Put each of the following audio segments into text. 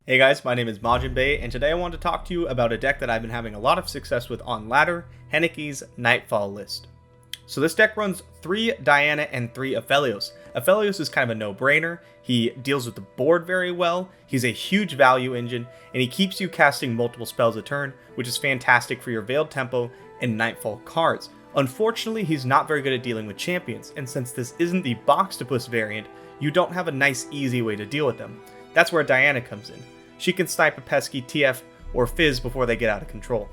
Hey guys, my name is MajiinBae, and today I want to talk to you about a deck that I've been having a lot of success with on ladder, Henneke's Nightfall list. So this deck runs 3 Diana and 3 Aphelios. Aphelios is kind of a no-brainer, he deals with the board very well, he's a huge value engine, and he keeps you casting multiple spells a turn, which is fantastic for your Veiled Tempo and Nightfall cards. Unfortunately, he's not very good at dealing with champions, and since this isn't the Boxtopus variant, you don't have a nice easy way to deal with them. That's where Diana comes in. She can snipe a pesky TF or Fizz before they get out of control.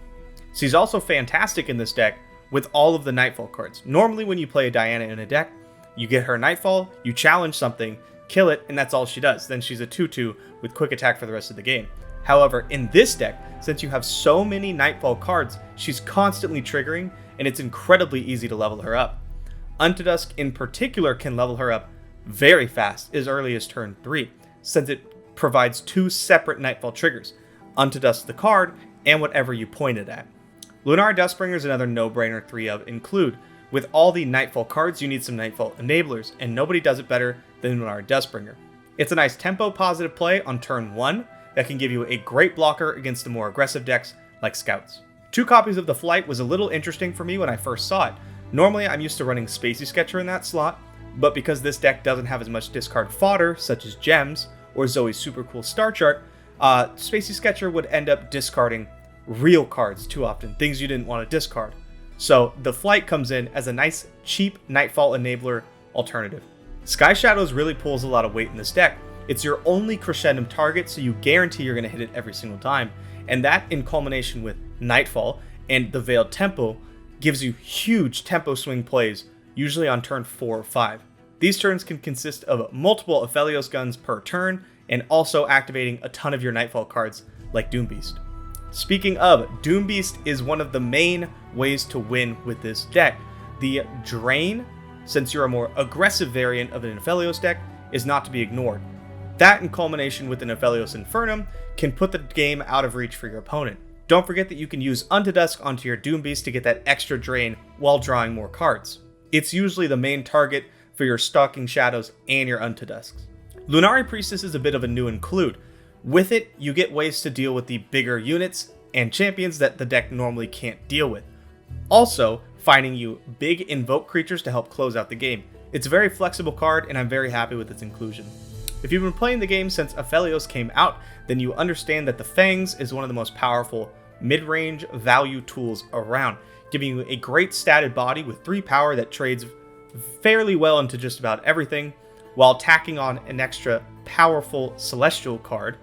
She's also fantastic in this deck with all of the Nightfall cards. Normally when you play a Diana in a deck, you get her Nightfall, you challenge something, kill it, and that's all she does. Then she's a 2/2 with quick attack for the rest of the game. However, in this deck, since you have so many Nightfall cards, she's constantly triggering, and it's incredibly easy to level her up. Untodusk in particular can level her up very fast, as early as turn 3, since it provides 2 separate Nightfall triggers, Untodusk the card, and whatever you point it at. Lunar Dustbringer is another no-brainer 3 of include. With all the Nightfall cards, you need some Nightfall enablers, and nobody does it better than Lunar Dustbringer. It's a nice tempo positive play on turn 1 that can give you a great blocker against the more aggressive decks like Scouts. 2 copies of the Flight was a little interesting for me when I first saw it. Normally I'm used to running Spacey Sketcher in that slot, but because this deck doesn't have as much discard fodder, such as Gems, or Zoe's super cool star chart, Spacey Sketcher would end up discarding real cards too often, things you didn't want to discard. So the Flight comes in as a nice, cheap Nightfall enabler alternative. Sky Shadows really pulls a lot of weight in this deck. It's your only Crescendum target, so you guarantee you're going to hit it every single time. And that, in culmination with Nightfall and the Veiled Tempo, gives you huge tempo swing plays, usually on turn 4 or 5. These turns can consist of multiple Aphelios guns per turn, and also activating a ton of your Nightfall cards, like Doombeast. Speaking of, Doombeast is one of the main ways to win with this deck. The Drain, since you're a more aggressive variant of an Aphelios deck, is not to be ignored. That, in culmination with an Aphelios Infernum, can put the game out of reach for your opponent. Don't forget that you can use Untodusk onto your Doombeast to get that extra drain while drawing more cards. It's usually the main target for your Stalking Shadows and your Untodusks. Lunari Priestess is a bit of a new include. With it, you get ways to deal with the bigger units and champions that the deck normally can't deal with. Also, finding you big invoke creatures to help close out the game. It's a very flexible card, and I'm very happy with its inclusion. If you've been playing the game since Aphelios came out, then you understand that the Fangs is one of the most powerful mid-range value tools around, giving you a great statted body with 3 power that trades fairly well into just about everything, while tacking on an extra powerful Celestial card.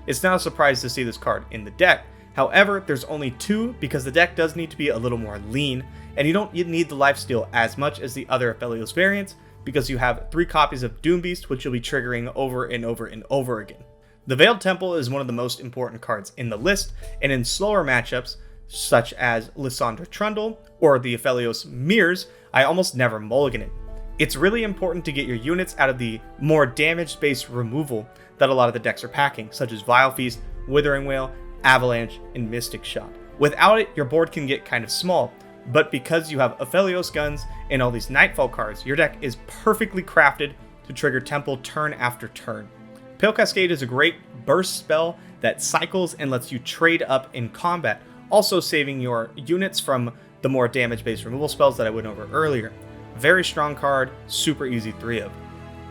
It's not a surprise to see this card in the deck. However, there's only 2 because the deck does need to be a little more lean, and you don't need the lifesteal as much as the other Aphelios variants because you have 3 copies of Doombeast, which you'll be triggering over and over and over again. The Veiled Temple is one of the most important cards in the list, and in slower matchups, such as Lysandra Trundle or the Aphelios Mirrors, I almost never mulligan it. It's really important to get your units out of the more damage-based removal that a lot of the decks are packing, such as Vile Feast, Withering Wail, Avalanche, and Mystic Shot. Without it, your board can get kind of small, but because you have Aphelios guns and all these Nightfall cards, your deck is perfectly crafted to trigger Temple turn after turn. Pale Cascade is a great burst spell that cycles and lets you trade up in combat, also saving your units from the more damage-based removal spells that I went over earlier. Very strong card, super easy 3 of.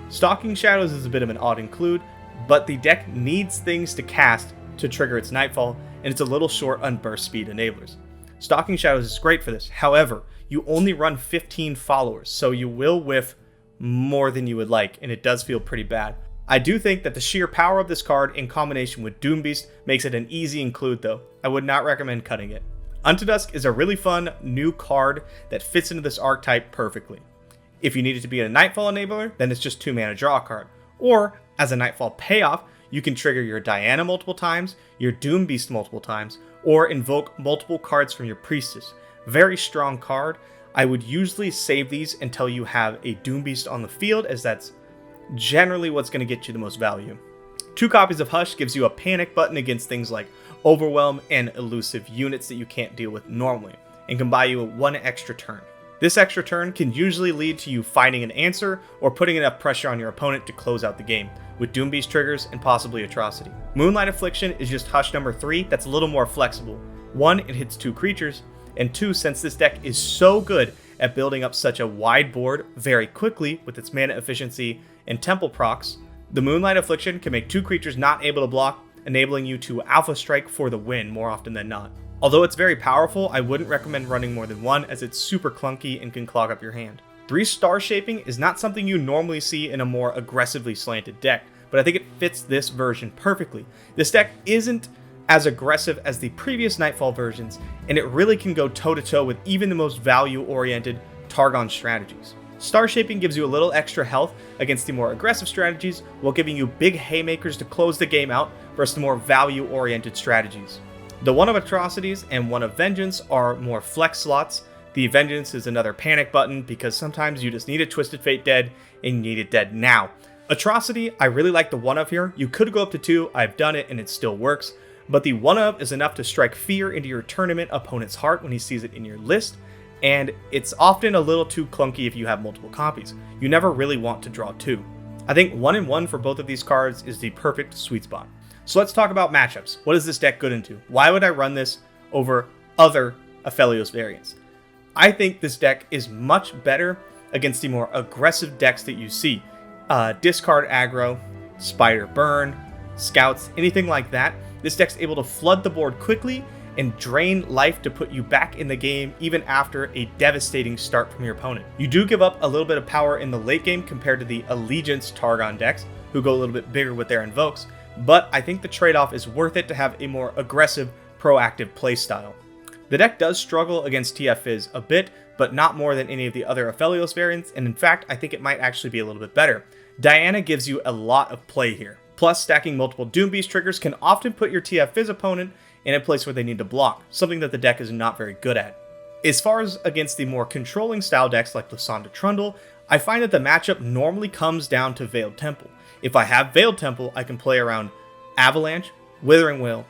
Stalking Shadows is a bit of an odd include, but the deck needs things to cast to trigger its Nightfall, and it's a little short on burst speed enablers. Stalking Shadows is great for this, however, you only run 15 followers, so you will whiff more than you would like, and it does feel pretty bad. I do think that the sheer power of this card in combination with Doombeast makes it an easy include though. I would not recommend cutting it. Untodusk is a really fun new card that fits into this archetype perfectly. If you need it to be a Nightfall enabler, then it's just 2 mana draw card. Or, as a Nightfall payoff, you can trigger your Diana multiple times, your Doombeast multiple times, or invoke multiple cards from your Priestess. Very strong card. I would usually save these until you have a Doombeast on the field, as that's generally what's going to get you the most value. 2 copies of Hush gives you a panic button against things like Overwhelm and elusive units that you can't deal with normally, and can buy you 1 extra turn. This extra turn can usually lead to you finding an answer or putting enough pressure on your opponent to close out the game, with Doom Beast triggers and possibly Atrocity. Moonlight Affliction is just Hush number 3 that's a little more flexible. 1, it hits 2 creatures, and 2, since this deck is so good at building up such a wide board very quickly with its mana efficiency and temple procs, the Moonlight Affliction can make 2 creatures not able to block, enabling you to Alpha Strike for the win more often than not. Although it's very powerful, I wouldn't recommend running more than 1 as it's super clunky and can clog up your hand. 3 Star Shaping is not something you normally see in a more aggressively slanted deck, but I think it fits this version perfectly. This deck isn't as aggressive as the previous Nightfall versions, and it really can go toe-to-toe with even the most value-oriented Targon strategies. Star Shaping gives you a little extra health against the more aggressive strategies, while giving you big haymakers to close the game out versus the more value-oriented strategies. The 1 of Atrocities and 1 of Vengeance are more flex slots. The Vengeance is another panic button because sometimes you just need a Twisted Fate dead and you need it dead now. Atrocity, I really like the 1 of here. You could go up to 2, I've done it and it still works, but the 1 of is enough to strike fear into your tournament opponent's heart when he sees it in your list, and it's often a little too clunky if you have multiple copies. You never really want to draw 2. I think 1 and 1 for both of these cards is the perfect sweet spot. So let's talk about matchups. What is this deck good into? Why would I run this over other Aphelios variants? I think this deck is much better against the more aggressive decks that you see. Discard aggro, Spider Burn, Scouts, anything like that. This deck's able to flood the board quickly and drain life to put you back in the game even after a devastating start from your opponent. You do give up a little bit of power in the late game compared to the Allegiance Targon decks, who go a little bit bigger with their invokes, but I think the trade-off is worth it to have a more aggressive, proactive playstyle. The deck does struggle against TF Fizz a bit, but not more than any of the other Aphelios variants, and in fact, I think it might actually be a little bit better. Diana gives you a lot of play here. Plus, stacking multiple Doom Beast triggers can often put your TF Fizz opponent in a place where they need to block, something that the deck is not very good at. As far as against the more controlling style decks like Lysandra Trundle, I find that the matchup normally comes down to Veiled Temple. If I have Veiled Temple, I can play around Avalanche, Withering Will,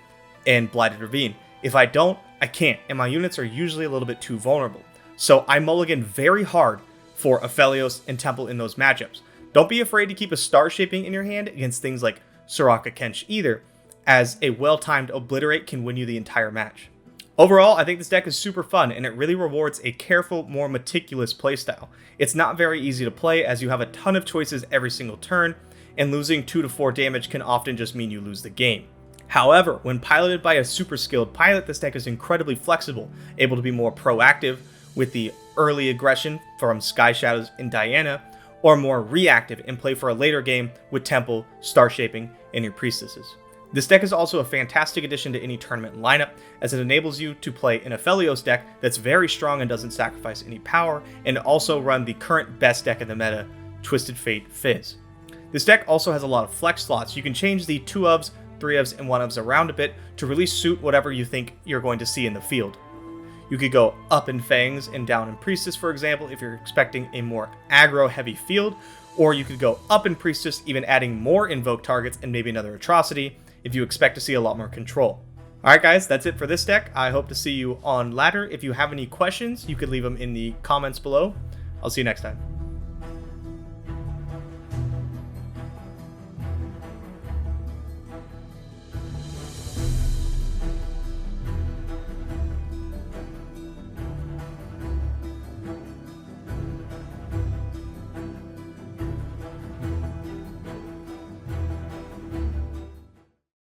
and Blighted Ravine. If I don't, I can't, and my units are usually a little bit too vulnerable. So I mulligan very hard for Aphelios and Temple in those matchups. Don't be afraid to keep a Star Shaping in your hand against things like Soraka Kench either, as a well-timed Obliterate can win you the entire match. Overall, I think this deck is super fun, and it really rewards a careful, more meticulous playstyle. It's not very easy to play, as you have a ton of choices every single turn, and losing 2 to 4 damage can often just mean you lose the game. However, when piloted by a super skilled pilot, this deck is incredibly flexible, able to be more proactive with the early aggression from Sky Shadows and Diana, or more reactive and play for a later game with Temple, Star Shaping, and your Priestesses. This deck is also a fantastic addition to any tournament lineup, as it enables you to play an Aphelios deck that's very strong and doesn't sacrifice any power, and also run the current best deck in the meta, Twisted Fate Fizz. This deck also has a lot of flex slots. You can change the 2 ofs, 3 ofs, and 1 ofs around a bit to really suit whatever you think you're going to see in the field. You could go up in Fangs and down in Priestess, for example, if you're expecting a more aggro-heavy field, or you could go up in Priestess, even adding more Invoke targets and maybe another Atrocity, if you expect to see a lot more control. Alright guys, that's it for this deck. I hope to see you on Ladder. If you have any questions, you could leave them in the comments below. I'll see you next time.